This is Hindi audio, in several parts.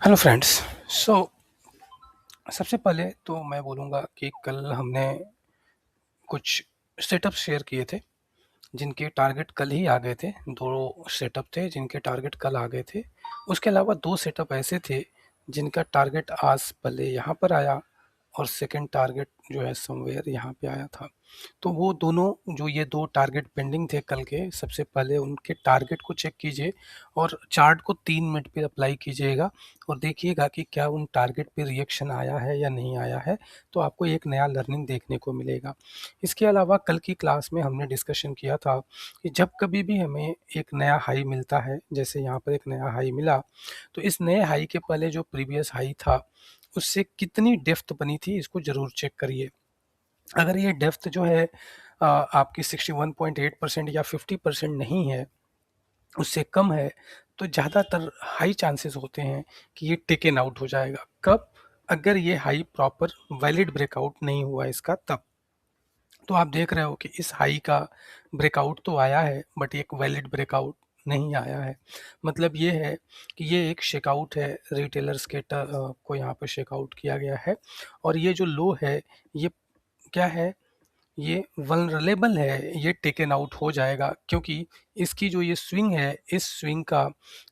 Hello friends. सो सबसे पहले तो मैं बोलूँगा कि कल हमने कुछ सेटअप शेयर किए थे जिनके टारगेट कल ही आ गए थे। दो सेटअप थे जिनके टारगेट कल आ गए थे। उसके अलावा दो सेटअप ऐसे थे जिनका टारगेट आज पहले यहाँ पर आया और सेकंड टारगेट जो है समवेयर यहाँ पे आया था। तो वो दोनों जो ये दो टारगेट पेंडिंग थे कल के, सबसे पहले उनके टारगेट को चेक कीजिए और चार्ट को 3 मिनट पे अप्लाई कीजिएगा और देखिएगा कि क्या उन टारगेट पे रिएक्शन आया है या नहीं आया है। तो आपको एक नया लर्निंग देखने को मिलेगा। इसके अलावा कल की क्लास में हमने डिस्कशन किया था कि जब कभी भी हमें एक नया हाई मिलता है, जैसे यहाँ पर एक नया हाई मिला, तो इस नए हाई के पहले जो प्रीवियस हाई था उससे कितनी डेप्थ बनी थी इसको ज़रूर चेक करिए। अगर ये डेप्थ जो है आपकी 61.8% या 50% नहीं है, उससे कम है, तो ज़्यादातर हाई चांसेस होते हैं कि ये टेकन आउट हो जाएगा। कब? अगर ये हाई प्रॉपर वैलिड ब्रेकआउट नहीं हुआ इसका तब। तो आप देख रहे हो कि इस हाई का ब्रेकआउट तो आया है बट एक वैलिड ब्रेकआउट नहीं आया है। मतलब ये है कि ये एक शेकआउट है, रिटेलर्स के को यहाँ पे शेकआउट किया गया है। और ये जो लो है ये क्या है, ये वल्नरेबल है, ये टेकन आउट हो जाएगा क्योंकि इसकी जो ये स्विंग है, इस स्विंग का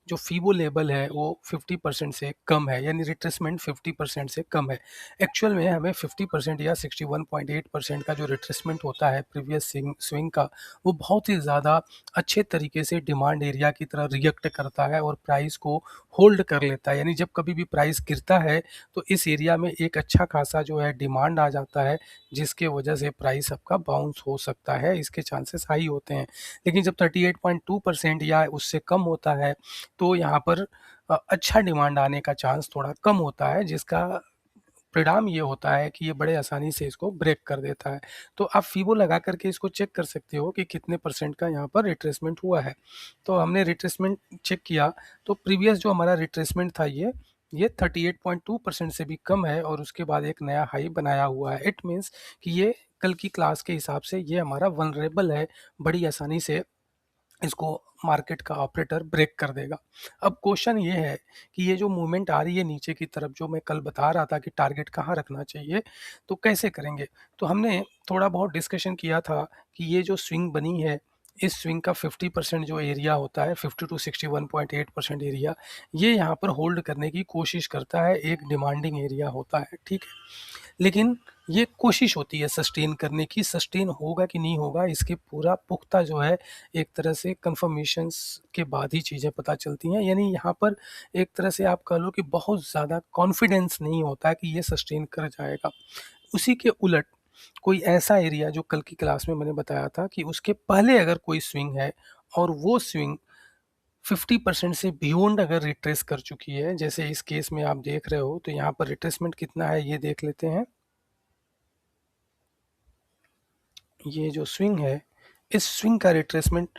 जो फीबो लेवल है वो 50% से कम है, यानी रिट्रेसमेंट 50% से कम है। एक्चुअल में हमें 50% या 61.8% का जो रिट्रेसमेंट होता है प्रीवियस स्विंग का, वो बहुत ही ज़्यादा अच्छे तरीके से डिमांड एरिया की तरह रिएक्ट करता है और प्राइस को होल्ड कर लेता है। यानी जब कभी भी प्राइस गिरता है तो इस एरिया में एक अच्छा खासा जो है डिमांड आ जाता है, जिसके वजह से प्राइस आपका बाउंस हो सकता है, इसके चांसेस हाई होते हैं। लेकिन जब 38.2% या उससे कम होता है तो यहाँ पर अच्छा डिमांड आने का चांस थोड़ा कम होता है, जिसका परिणाम ये होता है कि ये बड़े आसानी से इसको ब्रेक कर देता है। तो आप फीबो लगा करके इसको चेक कर सकते हो कि कितने परसेंट का यहाँ पर रिट्रेसमेंट हुआ है। तो हमने रिट्रेसमेंट चेक किया, तो प्रीवियस जो हमारा रिट्रेसमेंट था ये 38.2% से भी कम है और उसके बाद एक नया हाई बनाया हुआ है। इट मीन्स कि ये कल की क्लास के हिसाब से ये हमारा वल्नरेबल है, बड़ी आसानी से इसको मार्केट का ऑपरेटर ब्रेक कर देगा। अब क्वेश्चन ये है कि ये जो मूवमेंट आ रही है नीचे की तरफ, जो मैं कल बता रहा था कि टारगेट कहाँ रखना चाहिए, तो कैसे करेंगे? तो हमने थोड़ा बहुत डिस्कशन किया था कि ये जो स्विंग बनी है, इस स्विंग का 50% जो एरिया होता है, 50 टू 61.8% एरिया, ये यहाँ पर होल्ड करने की कोशिश करता है, एक डिमांडिंग एरिया होता है, ठीक है। लेकिन ये कोशिश होती है सस्टेन करने की, सस्टेन होगा कि नहीं होगा इसके पूरा पुख्ता जो है एक तरह से कन्फर्मेशंस के बाद ही चीज़ें पता चलती हैं। यानी यहाँ पर एक तरह से आप कह लो कि बहुत ज़्यादा कॉन्फिडेंस नहीं होता है कि ये सस्टेन कर जाएगा। उसी के उलट कोई ऐसा एरिया जो कल की क्लास में मैंने बताया था कि उसके पहले अगर कोई स्विंग है और वो स्विंग 50% से बियॉन्ड अगर रिट्रेस कर चुकी है, जैसे इस केस में आप देख रहे हो, तो यहाँ पर रिट्रेसमेंट कितना है ये देख लेते हैं। ये जो स्विंग है, इस स्विंग का रिट्रेसमेंट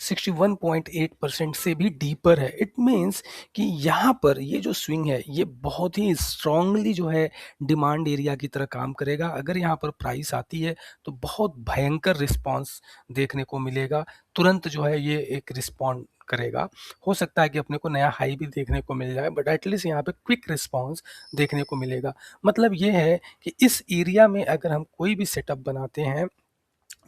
61.8% से भी डीपर है। इट मीन्स कि यहाँ पर ये जो स्विंग है ये बहुत ही स्ट्रांगली जो है डिमांड एरिया की तरह काम करेगा। अगर यहाँ पर प्राइस आती है तो बहुत भयंकर रिस्पांस देखने को मिलेगा, तुरंत जो है ये एक रिस्पॉन्ड करेगा। हो सकता है कि अपने को नया हाई भी देखने को मिल जाए, बट एटलीस्ट यहाँ पे क्विक रिस्पॉन्स देखने को मिलेगा। मतलब ये है कि इस एरिया में अगर हम कोई भी सेटअप बनाते हैं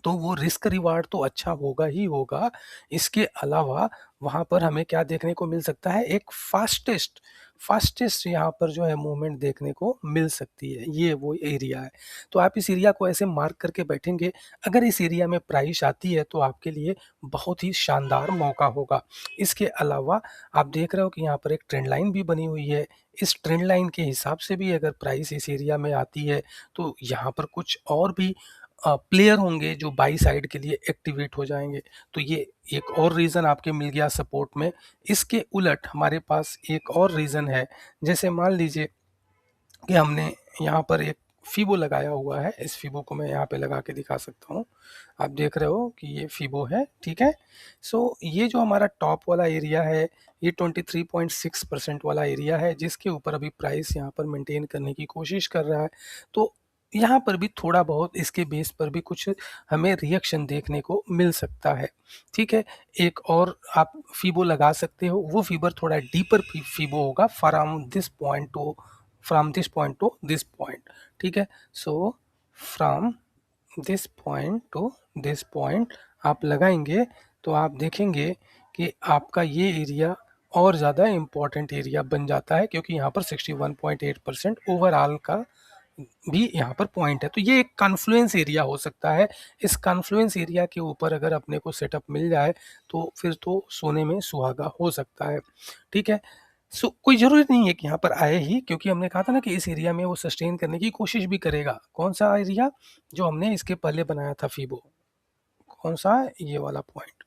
तो वो रिस्क रिवार्ड तो अच्छा होगा ही होगा। इसके अलावा वहाँ पर हमें क्या देखने को मिल सकता है, एक फास्टेस्ट फास्टेस्ट यहाँ पर जो है मूवमेंट देखने को मिल सकती है। ये वो एरिया है। तो आप इस एरिया को ऐसे मार्क करके बैठेंगे, अगर इस एरिया में प्राइस आती है तो आपके लिए बहुत ही शानदार मौका होगा। इसके अलावा आप देख रहे हो कि यहाँ पर एक ट्रेंड लाइन भी बनी हुई है। इस ट्रेंड लाइन के हिसाब से भी अगर प्राइस इस एरिया में आती है तो यहाँ पर कुछ और भी प्लेयर होंगे जो बाई साइड के लिए एक्टिवेट हो जाएंगे। तो ये एक और रीज़न आपके मिल गया सपोर्ट में। इसके उलट हमारे पास एक और रीज़न है। जैसे मान लीजिए कि हमने यहाँ पर एक फीबो लगाया हुआ है। इस फीबो को मैं यहाँ पे लगा के दिखा सकता हूँ। आप देख रहे हो कि ये फीबो है, ठीक है। सो ये जो हमारा टॉप वाला एरिया है, ये 23.6% वाला एरिया है, जिसके ऊपर अभी प्राइस यहाँ पर मेंटेन करने की कोशिश कर रहा है। तो यहाँ पर भी थोड़ा बहुत इसके बेस पर भी कुछ हमें रिएक्शन देखने को मिल सकता है, ठीक है? एक और आप फिबो लगा सकते हो, वो फिगर थोड़ा डीपर फिबो होगा from this point two this point, ठीक है? So from this point two this point आप लगाएंगे तो आप देखेंगे कि आपका ये एरिया और ज़्यादा इम्पोर्टेंट एरिया बन जाता है, क्योंकि यहाँ पर 61.8% ओवरऑल का भी यहाँ पर पॉइंट है। तो ये एक कॉन्फ्लुएंस एरिया हो सकता है। इस कॉन्फ्लुएंस एरिया के ऊपर अगर अपने को सेटअप मिल जाए तो फिर तो सोने में सुहागा हो सकता है, ठीक है? कोई ज़रूरी नहीं है कि यहाँ पर आए ही, क्योंकि हमने कहा था ना कि इस एरिया में वो सस्टेन करने की कोशिश भी करेगा। कौन सा एरिया? जो हमने इसके पहले बनाया था फिबो। कौन सा? ये वाला पॉइंट,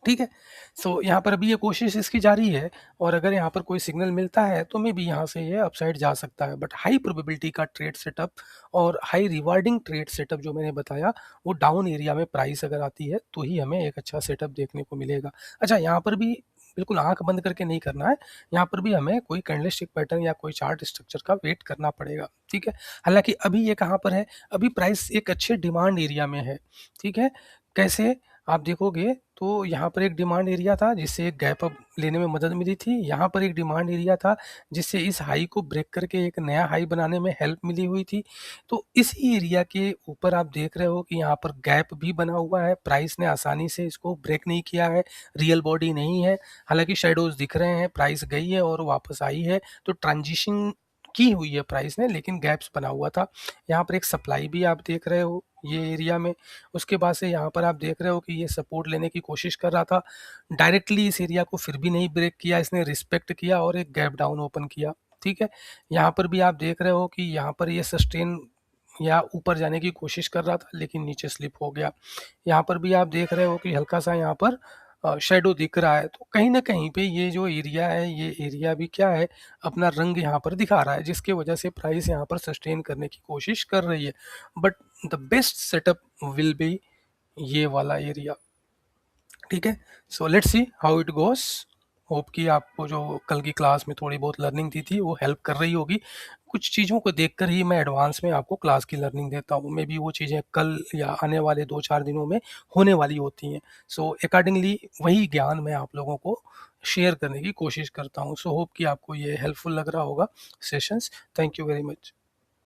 ठीक है? यहाँ पर अभी ये कोशिश इसकी जारी है, और अगर यहाँ पर कोई सिग्नल मिलता है तो मे बी यहाँ से ये अपसाइड जा सकता है। बट हाई प्रोबेबिलिटी का ट्रेड सेटअप और हाई रिवार्डिंग ट्रेड सेटअप जो मैंने बताया, वो डाउन एरिया में प्राइस अगर आती है तो ही हमें एक अच्छा सेटअप देखने को मिलेगा। अच्छा, यहाँ पर भी बिल्कुल आँख बंद करके नहीं करना है, यहाँ पर भी हमें कोई कैंडलस्टिक पैटर्न या कोई चार्ट स्ट्रक्चर का वेट करना पड़ेगा, ठीक है? हालाँकि अभी ये कहाँ पर है? अभी प्राइस एक अच्छे डिमांड एरिया में है, ठीक है? कैसे? आप देखोगे तो यहाँ पर एक डिमांड एरिया था जिससे एक गैप अप लेने में मदद मिली थी। यहाँ पर एक डिमांड एरिया था जिससे इस हाई को ब्रेक करके एक नया हाई बनाने में हेल्प मिली हुई थी। तो इस एरिया के ऊपर आप देख रहे हो कि यहाँ पर गैप भी बना हुआ है, प्राइस ने आसानी से इसको ब्रेक नहीं किया है, रियल बॉडी नहीं है। हालाँकि शैडोज़ दिख रहे हैं, प्राइस गई है और वापस आई है, तो ट्रांज़िशन की हुई है प्राइस ने, लेकिन गैप्स बना हुआ था। यहाँ पर एक सप्लाई भी आप देख रहे हो ये एरिया में। उसके बाद से यहाँ पर आप देख रहे हो कि ये सपोर्ट लेने की कोशिश कर रहा था। डायरेक्टली इस एरिया को फिर भी नहीं ब्रेक किया, इसने रिस्पेक्ट किया और एक गैप डाउन ओपन किया, ठीक है? यहाँ पर भी आप देख रहे हो कि यहाँ पर ये सस्टेन या ऊपर जाने की कोशिश कर रहा था, लेकिन नीचे स्लिप हो गया। यहाँ पर भी आप देख रहे हो कि हल्का-सा यहाँ पर शैडो दिख रहा है। तो कहीं न कहीं पे ये जो एरिया है, ये एरिया भी क्या है, अपना रंग यहाँ पर दिखा रहा है, जिसकी वजह से प्राइस यहाँ पर सस्टेन करने की कोशिश कर रही है। But the best setup will be ये वाला एरिया, ठीक है? So let's see how it goes. Hope कि आपको जो कल की क्लास में थोड़ी बहुत लर्निंग दी थी वो हेल्प कर रही होगी। कुछ चीज़ों को देखकर ही मैं एडवांस में आपको क्लास की लर्निंग देता हूँ। मेबी वो चीज़ें कल या आने वाले 2-4 दिनों में होने वाली होती हैं। अकॉर्डिंगली वही ज्ञान मैं आप लोगों को शेयर करने की कोशिश करता हूँ। होप कि आपको ये हेल्पफुल लग रहा होगा sessions. Thank you very much.